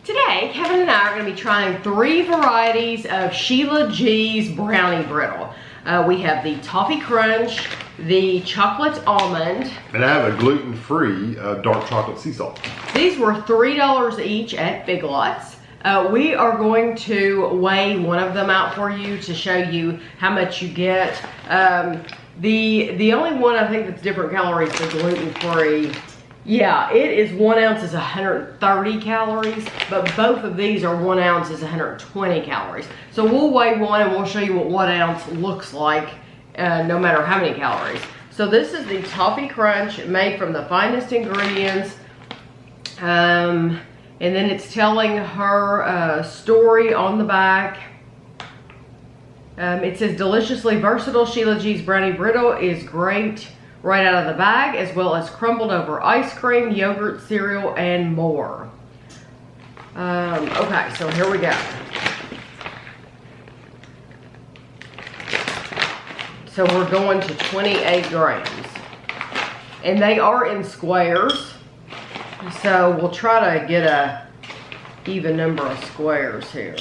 Today, Kevin and I are going to be trying 3 varieties of Sheila G's Brownie Brittle. We have the Toffee Crunch, the Chocolate Almond, and I have a gluten-free dark chocolate sea salt. These were $3 each at Big Lots. We are going to weigh one of them out for you to show you how much you get. The only one I think that's different calories is the gluten-free. Yeah, it is 1 ounce is 130 calories, but both of these are 1 ounce is 120 calories. So we'll weigh one and we'll show you what 1 ounce looks like, no matter how many calories. So this is the Toffee Crunch, made from the finest ingredients. And then it's telling her story on the back. It says, deliciously versatile Sheila G's Brownie Brittle is great right out of the bag, as well as crumbled over ice cream, yogurt, cereal, and more. Okay, so here we go. So we're going to 28 grams. And they are in squares. So we'll try to get a even number of squares here.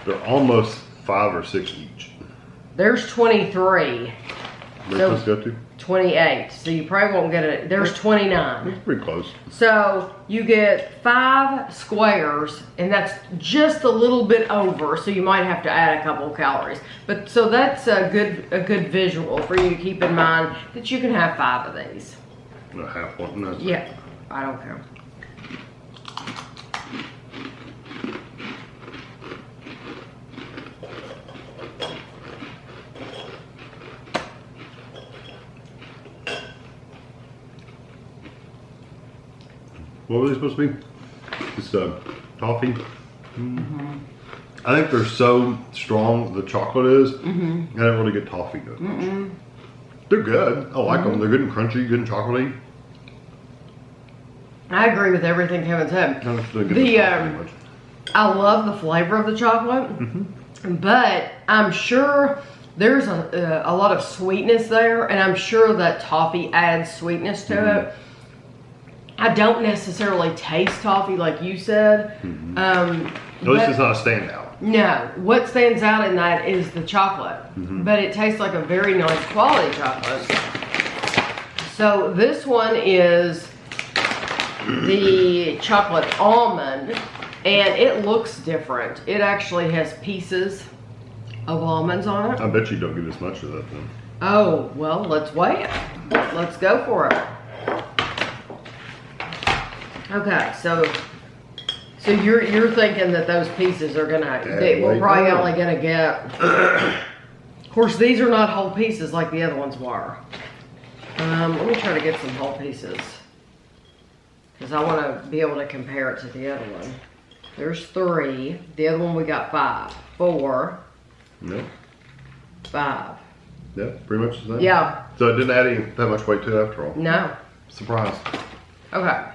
They're almost 5 or 6 each. There's 23. Where's So this go to? 28. So you probably won't get it. There's 29. It's pretty close. So you get 5 squares, and that's just a little bit over. So you might have to add a couple of calories. But so that's a good visual for you to keep in mind that you can have 5 of these. A half one. No, Yeah, I don't care. What were they supposed to be? Just toffee. I think they're so strong, the chocolate is. I don't really get toffee that much. They're good. I like them. They're good and crunchy, good and chocolatey. I agree with everything Kevin said. I love the flavor of the chocolate, but I'm sure there's a lot of sweetness there, and I'm sure that toffee adds sweetness to it. I don't necessarily taste toffee like you said. At least it's not a standout. No, what stands out in that is the chocolate, but it tastes like a very nice quality chocolate. So this one is the chocolate almond, and it looks different. It actually has pieces of almonds on it. I bet you don't get as much of that then. Oh, well, let's weigh it. Let's go for it. Okay, so you're thinking that those pieces are we're probably only gonna get. Of course, these are not whole pieces like the other ones were. Let me try to get some whole pieces, because I want to be able to compare it to the other one. There's 3. The other one we got 5, 4. No. 5. Yeah, pretty much the same. Yeah. So it didn't add that much weight to it after all. No. Surprise. Okay.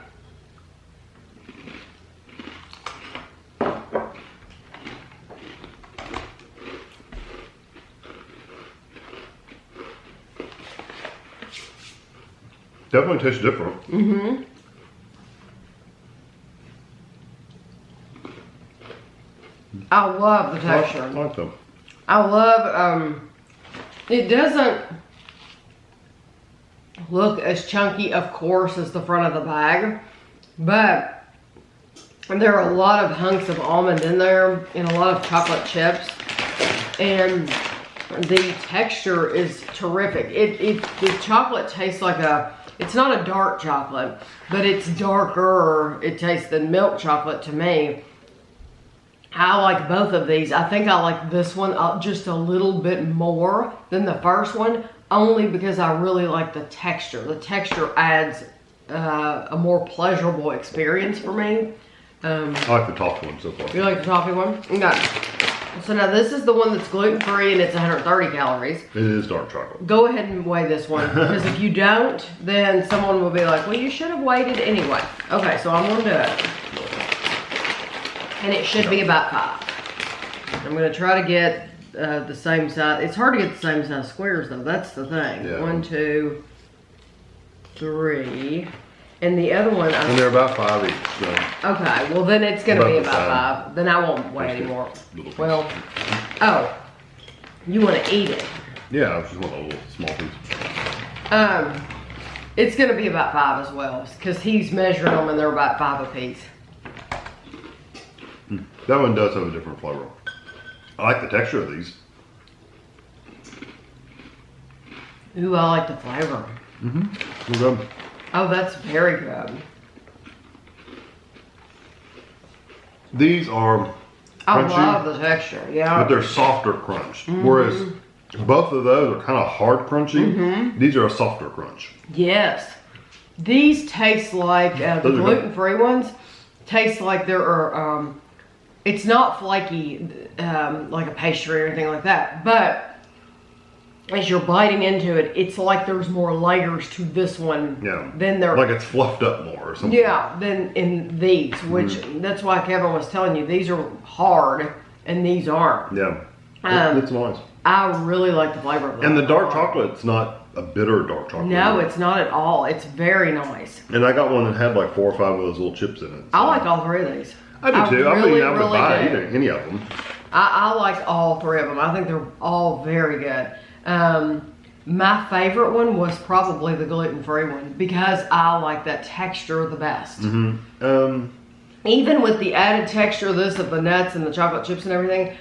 Definitely tastes different. I love the texture. I like them. I love, it doesn't look as chunky, of course, as the front of the bag, but there are a lot of hunks of almond in there and a lot of chocolate chips, and the texture is terrific. The chocolate tastes like it's not a dark chocolate, but it's darker, it tastes than milk chocolate to me. I like both of these. I think I like this one just a little bit more than the first one, only because I really like the texture. The texture adds a more pleasurable experience for me. I like the toffee one so far. You like the toffee one? Okay. So now this is the one that's gluten-free and it's 130 calories. It is dark chocolate. Go ahead and weigh this one, because if you don't, then someone will be like, well, you should have weighed it anyway. Okay, so I'm going to do it. And it should be about 5. I'm going to try to get the same size. It's hard to get the same size squares, though. That's the thing. Yeah. 1, 2, 3. And the other one, And they're about 5 each. So. okay, well then it's gonna be About the about 5. Then I won't weigh anymore. Well, oh, you wanna eat it. Yeah, I just want a little small piece. It's gonna be about 5 as well, because he's measuring them and they're about 5 a piece. That one does have a different flavor. I like the texture of these. Ooh, I like the flavor. Good. Oh, that's very good. These are I crunchy, love the texture, yeah. but they're softer crunch. Whereas both of those are kind of hard crunchy. These are a softer crunch. Yes. These taste like, the Those are good. gluten-free ones, taste like there are, it's not flaky like a pastry or anything like that, but as you're biting into it, it's like there's more layers to this one than there. Like it's fluffed up more or something. Yeah, than in these, which that's why Kevin was telling you these are hard and these aren't. Yeah, it's nice. I really like the flavor of them. And the dark chocolate's not a bitter dark chocolate. No, it's not at all. It's very nice. And I got one that had like 4 or 5 of those little chips in it. So. I like all 3 of these. I do too. I really, mean, I would really buy do. any of them. I like all 3 of them. I think they're all very good. My favorite one was probably the gluten-free one because I like that texture the best. Even with the added texture of this, of the nuts and the chocolate chips and everything,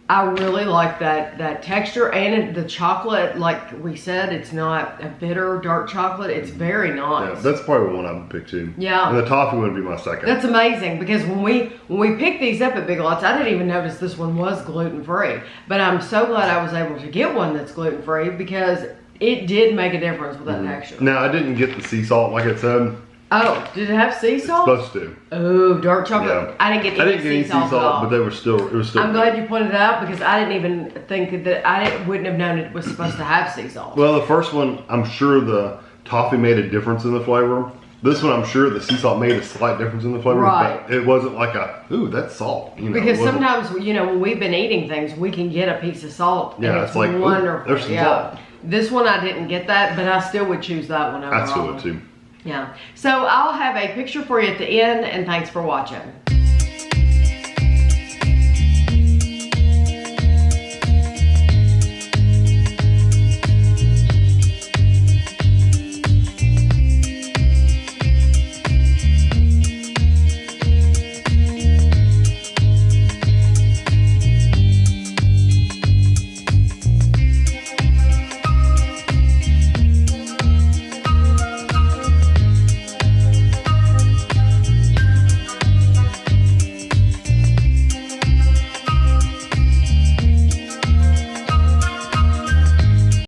I really like that texture, and the chocolate, like we said, it's not a bitter dark chocolate. It's very nice. Yeah, that's probably one I would pick too. Yeah. And the toffee would be my second. That's amazing because when we picked these up at Big Lots, I didn't even notice this one was gluten-free. But I'm so glad I was able to get one that's gluten-free because it did make a difference with that texture. Now, I didn't get the sea salt like it said. Oh, did it have sea salt? It's supposed to. Oh, dark chocolate. Yeah. I didn't get any sea salt at all. but they were still, it was still I'm good. glad you pointed it out because I didn't even think that wouldn't have known it was supposed to have sea salt. Well, the first one, I'm sure the toffee made a difference in the flavor. This one, I'm sure the sea salt made a slight difference in the flavor. Right. But it wasn't like ooh, that's salt. You know, because it wasn't- sometimes, when we've been eating things, we can get a piece of salt. Yeah, and it's like, ooh, wonderful. there's some salt. This one I didn't get that, but I still would choose that one over I still all. would too. Yeah. So I'll have a picture for you at the end, and thanks for watching.